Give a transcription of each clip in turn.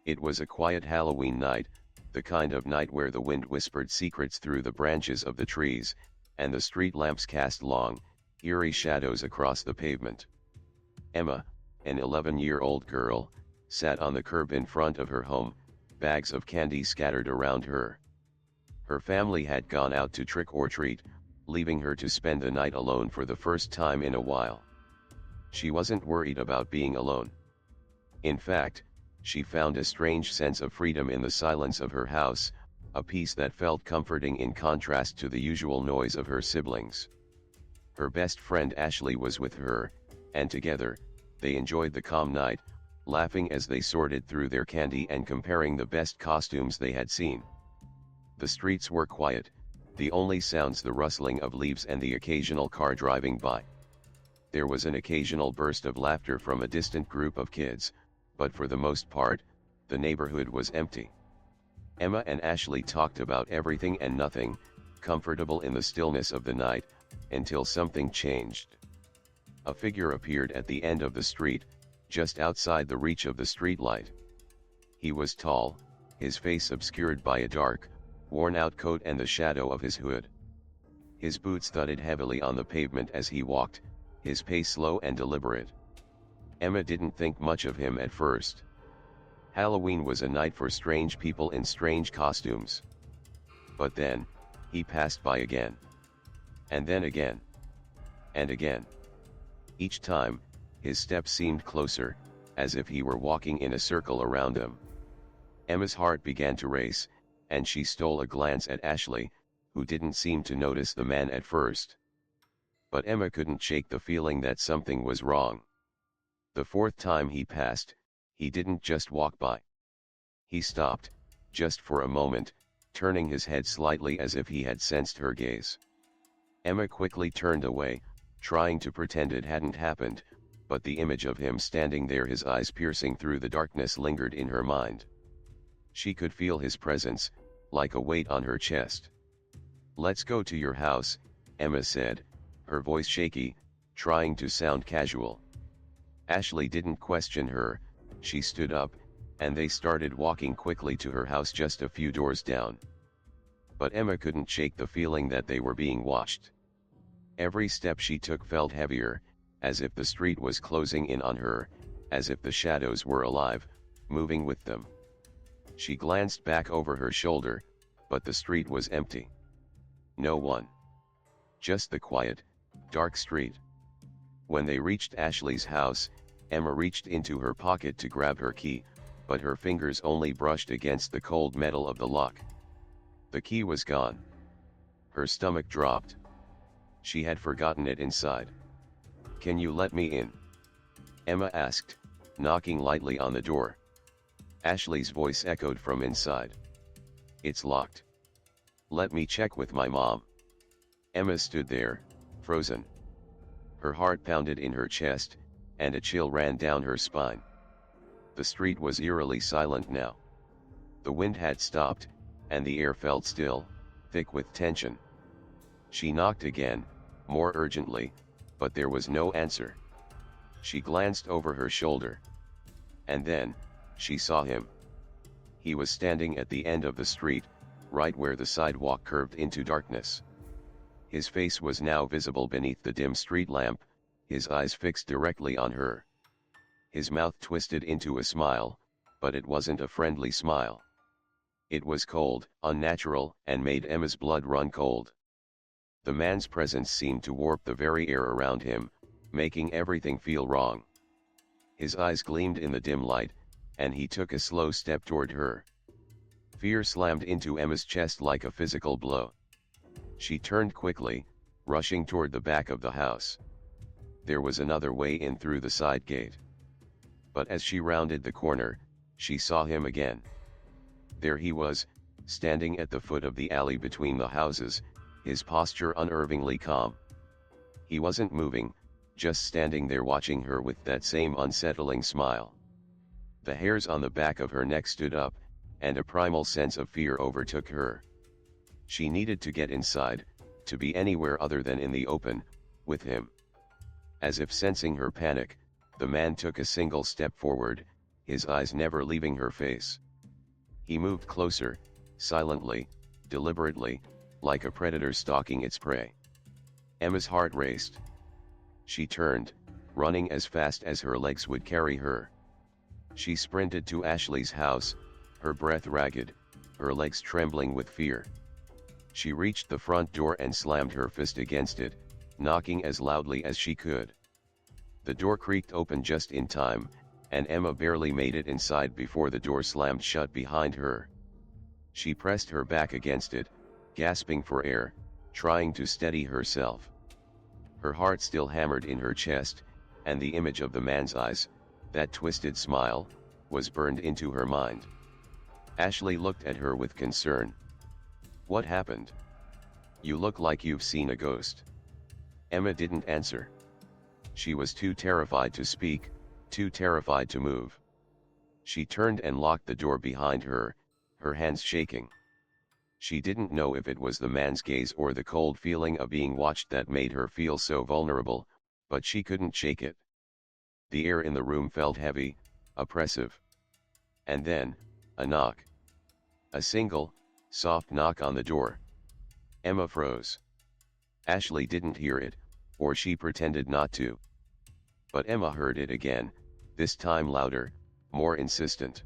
It was a quiet Halloween night, the kind of night where the wind whispered secrets through the branches of the trees, and the street lamps cast long, eerie shadows across the pavement. Emma, an 11-year-old girl, sat on the curb in front of her home, bags of candy scattered around her. Her family had gone out to trick or treat, leaving her to spend the night alone for the first time in a while. She wasn't worried about being alone. In fact, she found a strange sense of freedom in the silence of her house, a peace that felt comforting in contrast to the usual noise of her siblings. Her best friend Ashley was with her, and together, they enjoyed the calm night, laughing as they sorted through their candy and comparing the best costumes they had seen. The streets were quiet, the only sounds the rustling of leaves and the occasional car driving by. There was an occasional burst of laughter from a distant group of kids, but for the most part, the neighborhood was empty. Emma and Ashley talked about everything and nothing, comfortable in the stillness of the night, until something changed. A figure appeared at the end of the street, just outside the reach of the streetlight. He was tall, his face obscured by a dark, worn-out coat and the shadow of his hood. His boots thudded heavily on the pavement as he walked, his pace slow and deliberate. Emma didn't think much of him at first. Halloween was a night for strange people in strange costumes. But then, he passed by again. And then again. And again. Each time, his steps seemed closer, as if he were walking in a circle around them. Emma's heart began to race, and she stole a glance at Ashley, who didn't seem to notice the man at first. But Emma couldn't shake the feeling that something was wrong. The fourth time he passed, he didn't just walk by. He stopped, just for a moment, turning his head slightly as if he had sensed her gaze. Emma quickly turned away, trying to pretend it hadn't happened, but the image of him standing there, his eyes piercing through the darkness, lingered in her mind. She could feel his presence, like a weight on her chest. "Let's go to your house," Emma said, her voice shaky, trying to sound casual. Ashley didn't question her, she stood up, and they started walking quickly to her house just a few doors down. But Emma couldn't shake the feeling that they were being watched. Every step she took felt heavier, as if the street was closing in on her, as if the shadows were alive, moving with them. She glanced back over her shoulder, but the street was empty. No one. Just the quiet, dark street. When they reached Ashley's house, Emma reached into her pocket to grab her key, but her fingers only brushed against the cold metal of the lock. The key was gone. Her stomach dropped. She had forgotten it inside. "Can you let me in?" Emma asked, knocking lightly on the door. Ashley's voice echoed from inside. "It's locked." "Let me check with my mom." Emma stood there, frozen. Her heart pounded in her chest, and a chill ran down her spine. The street was eerily silent now. The wind had stopped, and the air felt still, thick with tension. She knocked again, more urgently, but there was no answer. She glanced over her shoulder. And then, she saw him. He was standing at the end of the street, right where the sidewalk curved into darkness. His face was now visible beneath the dim street lamp, his eyes fixed directly on her. His mouth twisted into a smile, but it wasn't a friendly smile. It was cold, unnatural, and made Emma's blood run cold. The man's presence seemed to warp the very air around him, making everything feel wrong. His eyes gleamed in the dim light, and he took a slow step toward her. Fear slammed into Emma's chest like a physical blow. She turned quickly, rushing toward the back of the house. There was another way in through the side gate. But as she rounded the corner, she saw him again. There he was, standing at the foot of the alley between the houses, his posture unnervingly calm. He wasn't moving, just standing there watching her with that same unsettling smile. The hairs on the back of her neck stood up, and a primal sense of fear overtook her. She needed to get inside, to be anywhere other than in the open, with him. As if sensing her panic, the man took a single step forward, his eyes never leaving her face. He moved closer, silently, deliberately, like a predator stalking its prey. Emma's heart raced. She turned, running as fast as her legs would carry her. She sprinted to Ashley's house, her breath ragged, her legs trembling with fear. She reached the front door and slammed her fist against it, knocking as loudly as she could. The door creaked open just in time, and Emma barely made it inside before the door slammed shut behind her. She pressed her back against it, gasping for air, trying to steady herself. Her heart still hammered in her chest, and the image of the man's eyes, that twisted smile, was burned into her mind. Ashley looked at her with concern. "What happened? You look like you've seen a ghost." Emma didn't answer. She was too terrified to speak, too terrified to move. She turned and locked the door behind her, her hands shaking. She didn't know if it was the man's gaze or the cold feeling of being watched that made her feel so vulnerable, but she couldn't shake it. The air in the room felt heavy, oppressive. And then, a knock. A single, soft knock on the door. Emma froze. Ashley didn't hear it, or she pretended not to. But Emma heard it again, this time louder, more insistent.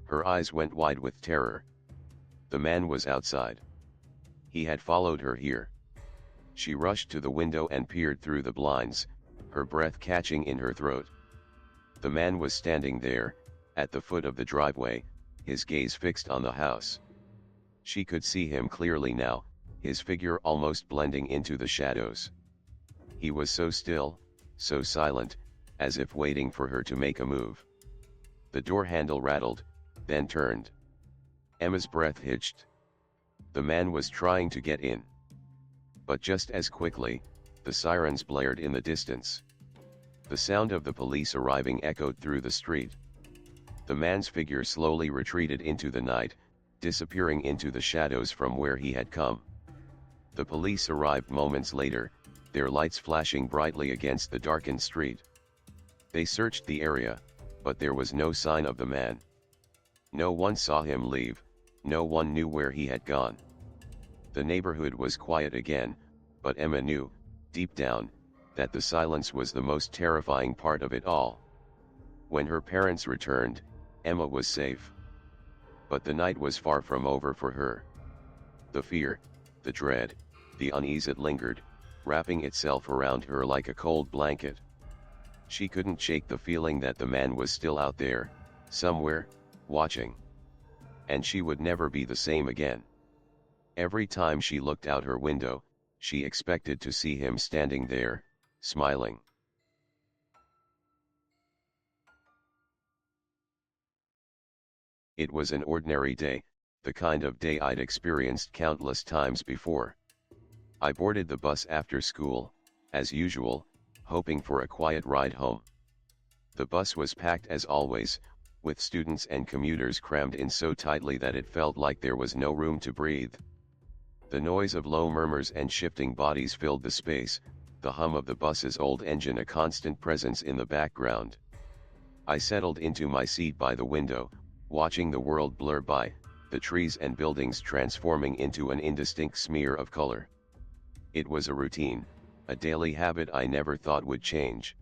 Her eyes went wide with terror. The man was outside. He had followed her here. She rushed to the window and peered through the blinds, her breath catching in her throat. The man was standing there, at the foot of the driveway, his gaze fixed on the house. She could see him clearly now, his figure almost blending into the shadows. He was so still, so silent, as if waiting for her to make a move. The door handle rattled, then turned. Emma's breath hitched. The man was trying to get in. But just as quickly, the sirens blared in the distance. The sound of the police arriving echoed through the street. The man's figure slowly retreated into the night, disappearing into the shadows from where he had come. The police arrived moments later, their lights flashing brightly against the darkened street. They searched the area, but there was no sign of the man. No one saw him leave, no one knew where he had gone. The neighborhood was quiet again, but Emma knew, deep down, that the silence was the most terrifying part of it all. When her parents returned, Emma was safe. But the night was far from over for her. The fear, the dread, the unease, it lingered, wrapping itself around her like a cold blanket. She couldn't shake the feeling that the man was still out there, somewhere, watching. And she would never be the same again. Every time she looked out her window, she expected to see him standing there, smiling. It was an ordinary day, the kind of day I'd experienced countless times before. I boarded the bus after school, as usual, hoping for a quiet ride home. The bus was packed as always, with students and commuters crammed in so tightly that it felt like there was no room to breathe. The noise of low murmurs and shifting bodies filled the space, the hum of the bus's old engine a constant presence in the background. I settled into my seat by the window, watching the world blur by, the trees and buildings transforming into an indistinct smear of color. It was a routine, a daily habit I never thought would change.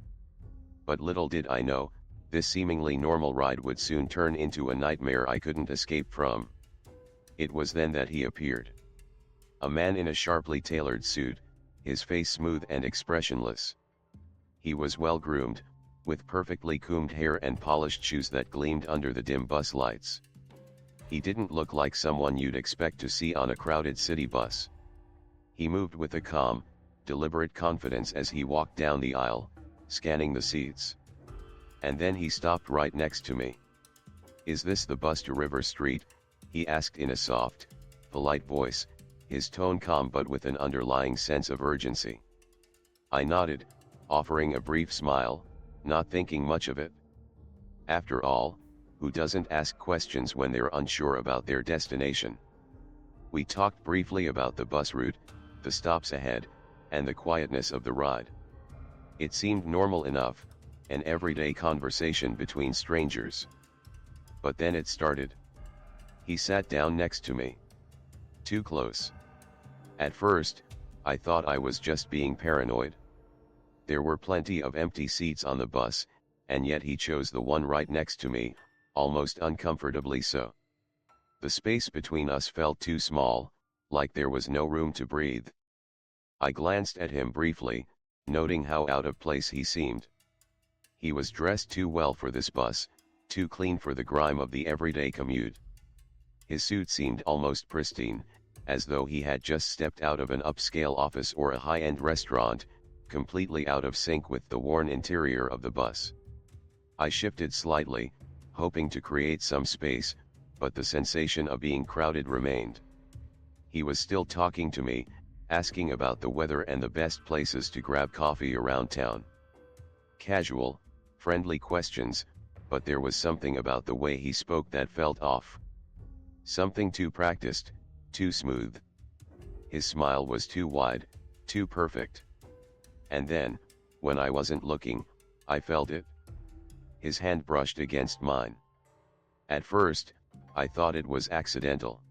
But little did I know, this seemingly normal ride would soon turn into a nightmare I couldn't escape from. It was then that he appeared. A man in a sharply tailored suit, his face smooth and expressionless. He was well groomed, with perfectly combed hair and polished shoes that gleamed under the dim bus lights. He didn't look like someone you'd expect to see on a crowded city bus. He moved with a calm, deliberate confidence as he walked down the aisle, scanning the seats. And then he stopped right next to me. "Is this the bus to River Street?" he asked in a soft, polite voice, his tone calm but with an underlying sense of urgency. I nodded, offering a brief smile, not thinking much of it. After all, who doesn't ask questions when they're unsure about their destination? We talked briefly about the bus route, the stops ahead, and the quietness of the ride. It seemed normal enough, an everyday conversation between strangers. But then it started. He sat down next to me. Too close. At first, I thought I was just being paranoid. There were plenty of empty seats on the bus, and yet he chose the one right next to me, almost uncomfortably so. The space between us felt too small, like there was no room to breathe. I glanced at him briefly, noting how out of place he seemed. He was dressed too well for this bus, too clean for the grime of the everyday commute. His suit seemed almost pristine, as though he had just stepped out of an upscale office or a high-end restaurant, completely out of sync with the worn interior of the bus. I shifted slightly, hoping to create some space, but the sensation of being crowded remained. He was still talking to me, asking about the weather and the best places to grab coffee around town. Casual, friendly questions, but there was something about the way he spoke that felt off. Something too practiced, too smooth. His smile was too wide, too perfect. And then, when I wasn't looking, I felt it. His hand brushed against mine. At first, I thought it was accidental.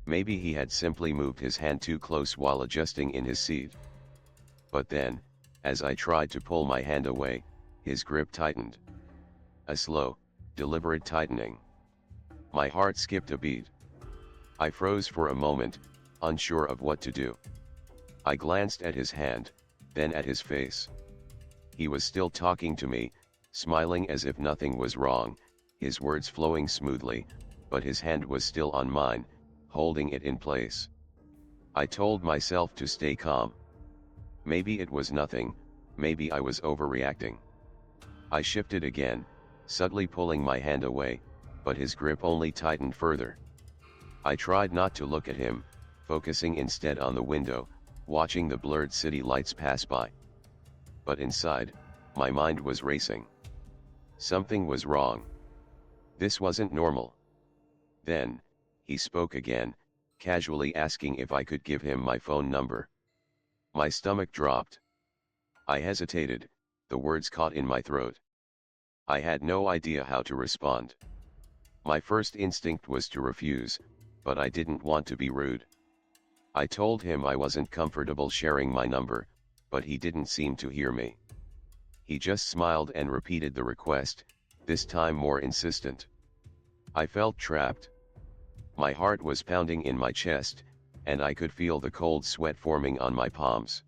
Maybe he had simply moved his hand too close while adjusting in his seat. But then, as I tried to pull my hand away, his grip tightened. A slow, deliberate tightening. My heart skipped a beat. I froze for a moment, unsure of what to do. I glanced at his hand, then at his face. He was still talking to me, smiling as if nothing was wrong, his words flowing smoothly, but his hand was still on mine, holding it in place. I told myself to stay calm. Maybe it was nothing, maybe I was overreacting. I shifted again, subtly pulling my hand away, but his grip only tightened further. I tried not to look at him, focusing instead on the window, watching the blurred city lights pass by. But inside, my mind was racing. Something was wrong. This wasn't normal. Then, he spoke again, casually asking if I could give him my phone number. My stomach dropped. I hesitated, the words caught in my throat. I had no idea how to respond. My first instinct was to refuse, but I didn't want to be rude. I told him I wasn't comfortable sharing my number, but he didn't seem to hear me. He just smiled and repeated the request, this time more insistent. I felt trapped. My heart was pounding in my chest, and I could feel the cold sweat forming on my palms.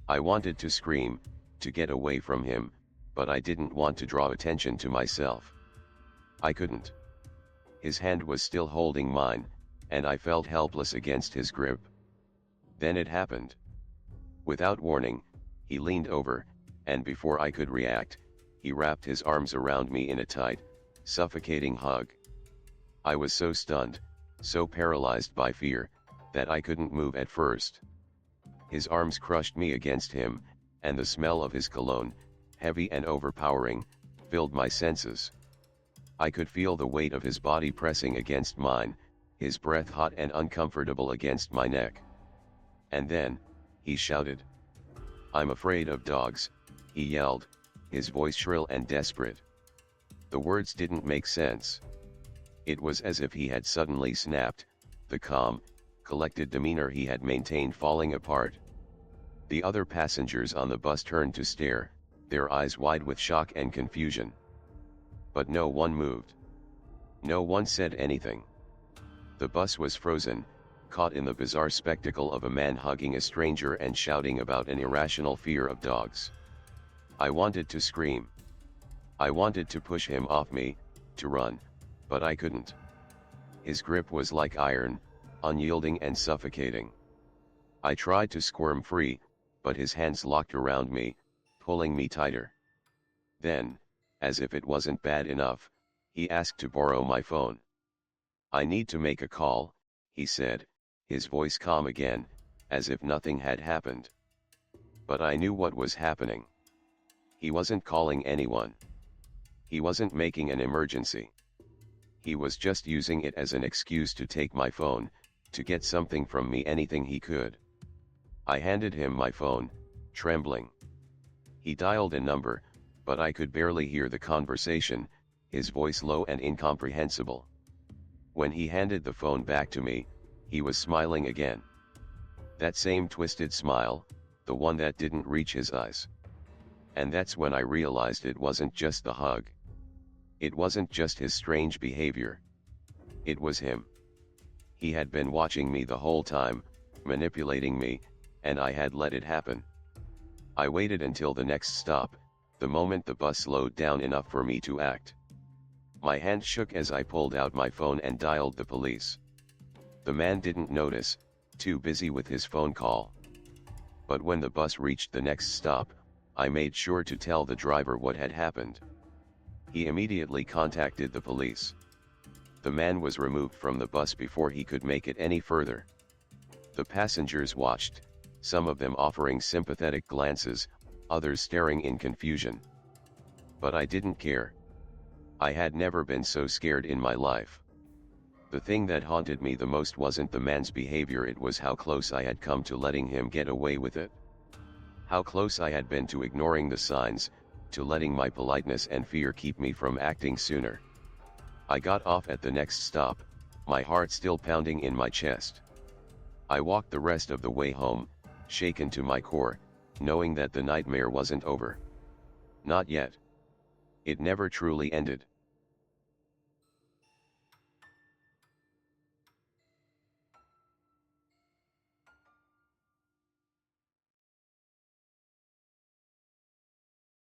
I wanted to scream, to get away from him, but I didn't want to draw attention to myself. I couldn't. His hand was still holding mine, and I felt helpless against his grip. Then it happened. Without warning, he leaned over, and before I could react, he wrapped his arms around me in a tight, suffocating hug. I was so stunned, so paralyzed by fear, that I couldn't move at first. His arms crushed me against him, and the smell of his cologne, heavy and overpowering, filled my senses. I could feel the weight of his body pressing against mine, his breath hot and uncomfortable against my neck. And then, he shouted. "I'm afraid of dogs," he yelled, his voice shrill and desperate. The words didn't make sense. It was as if he had suddenly snapped, the calm, collected demeanor he had maintained falling apart. The other passengers on the bus turned to stare, their eyes wide with shock and confusion. But no one moved. No one said anything. The bus was frozen, caught in the bizarre spectacle of a man hugging a stranger and shouting about an irrational fear of dogs. I wanted to scream. I wanted to push him off me, to run, but I couldn't. His grip was like iron, unyielding and suffocating. I tried to squirm free, but his hands locked around me, pulling me tighter. Then, as if it wasn't bad enough, he asked to borrow my phone. "I need to make a call," he said, his voice calm again, as if nothing had happened. But I knew what was happening. He wasn't calling anyone. He wasn't making an emergency. He was just using it as an excuse to take my phone, to get something from me, anything he could. I handed him my phone, trembling. He dialed a number, but I could barely hear the conversation, his voice low and incomprehensible. When he handed the phone back to me, he was smiling again. That same twisted smile, the one that didn't reach his eyes. And that's when I realized it wasn't just the hug. It wasn't just his strange behavior. It was him. He had been watching me the whole time, manipulating me, and I had let it happen. I waited until the next stop, the moment the bus slowed down enough for me to act. My hand shook as I pulled out my phone and dialed the police. The man didn't notice, too busy with his phone call. But when the bus reached the next stop, I made sure to tell the driver what had happened. He immediately contacted the police. The man was removed from the bus before he could make it any further. The passengers watched, some of them offering sympathetic glances, others staring in confusion. But I didn't care. I had never been so scared in my life. The thing that haunted me the most wasn't the man's behavior, it was how close I had come to letting him get away with it. How close I had been to ignoring the signs, to letting my politeness and fear keep me from acting sooner. I got off at the next stop, my heart still pounding in my chest. I walked the rest of the way home, shaken to my core, knowing that the nightmare wasn't over. Not yet. It never truly ended.